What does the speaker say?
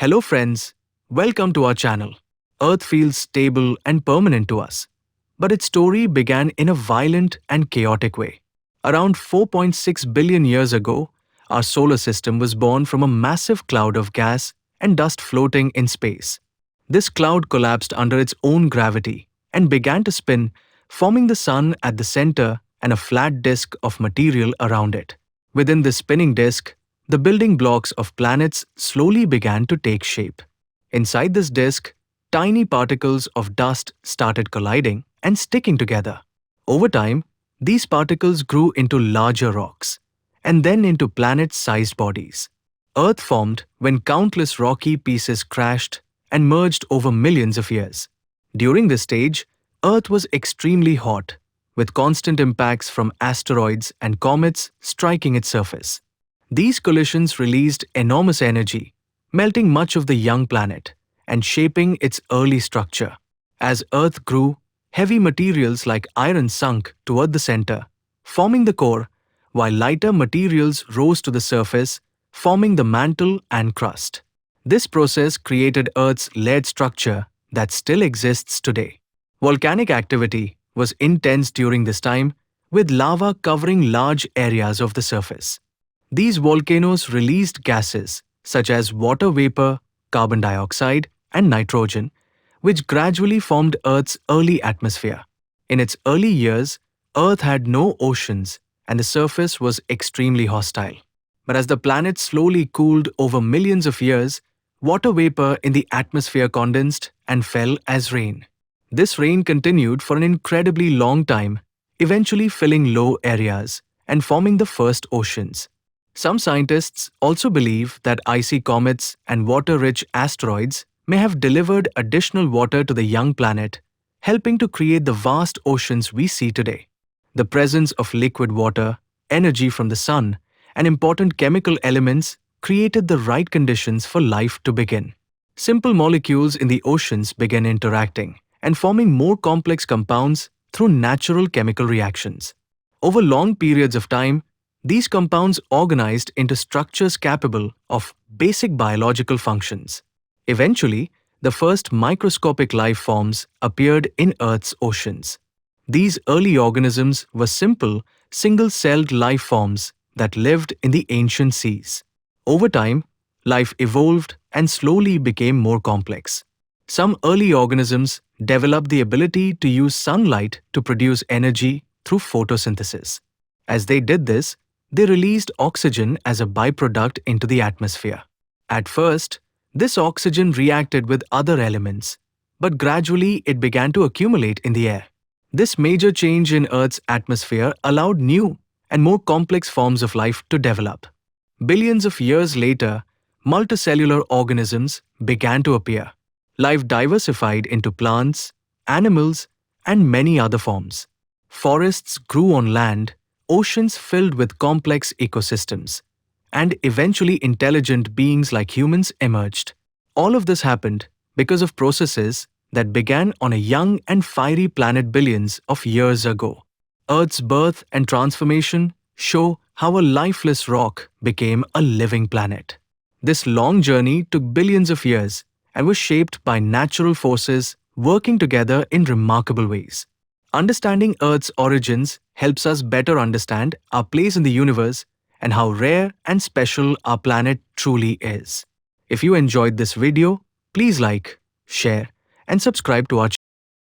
Hello friends, welcome to our channel. Earth feels stable and permanent to us, but its story began in a violent and chaotic way. Around 4.6 billion years ago, our solar system was born from a massive cloud of gas and dust floating in space. This cloud collapsed under its own gravity and began to spin, forming the sun at the center and a flat disk of material around it. Within this spinning disk, the building blocks of planets slowly began to take shape. Inside this disk, tiny particles of dust started colliding and sticking together. Over time, these particles grew into larger rocks, and then into planet-sized bodies. Earth formed when countless rocky pieces crashed and merged over millions of years. During this stage, Earth was extremely hot, with constant impacts from asteroids and comets striking its surface. These collisions released enormous energy, melting much of the young planet and shaping its early structure. As Earth grew, heavy materials like iron sunk toward the center, forming the core, while lighter materials rose to the surface, forming the mantle and crust. This process created Earth's layered structure that still exists today. Volcanic activity was intense during this time, with lava covering large areas of the surface. These volcanoes released gases such as water vapor, carbon dioxide, and nitrogen, which gradually formed Earth's early atmosphere. In its early years, Earth had no oceans and the surface was extremely hostile. But as the planet slowly cooled over millions of years, water vapor in the atmosphere condensed and fell as rain. This rain continued for an incredibly long time, eventually filling low areas and forming the first oceans. Some scientists also believe that icy comets and water-rich asteroids may have delivered additional water to the young planet, helping to create the vast oceans we see today. The presence of liquid water, energy from the sun, and important chemical elements created the right conditions for life to begin. Simple molecules in the oceans began interacting and forming more complex compounds through natural chemical reactions. Over long periods of time, these compounds organized into structures capable of basic biological functions. Eventually, the first microscopic life forms appeared in Earth's oceans. These early organisms were simple, single-celled life forms that lived in the ancient seas. Over time, life evolved and slowly became more complex. Some early organisms developed the ability to use sunlight to produce energy through photosynthesis. As they did this, they released oxygen as a byproduct into the atmosphere. At first, this oxygen reacted with other elements, but gradually it began to accumulate in the air. This major change in Earth's atmosphere allowed new and more complex forms of life to develop. Billions of years later, multicellular organisms began to appear. Life diversified into plants, animals, and many other forms. Forests grew on land, oceans filled with complex ecosystems, and eventually intelligent beings like humans emerged. All of this happened because of processes that began on a young and fiery planet billions of years ago. Earth's birth and transformation show how a lifeless rock became a living planet. This long journey took billions of years and was shaped by natural forces working together in remarkable ways. Understanding Earth's origins helps us better understand our place in the universe and how rare and special our planet truly is. If you enjoyed this video, please like, share, and subscribe to our channel.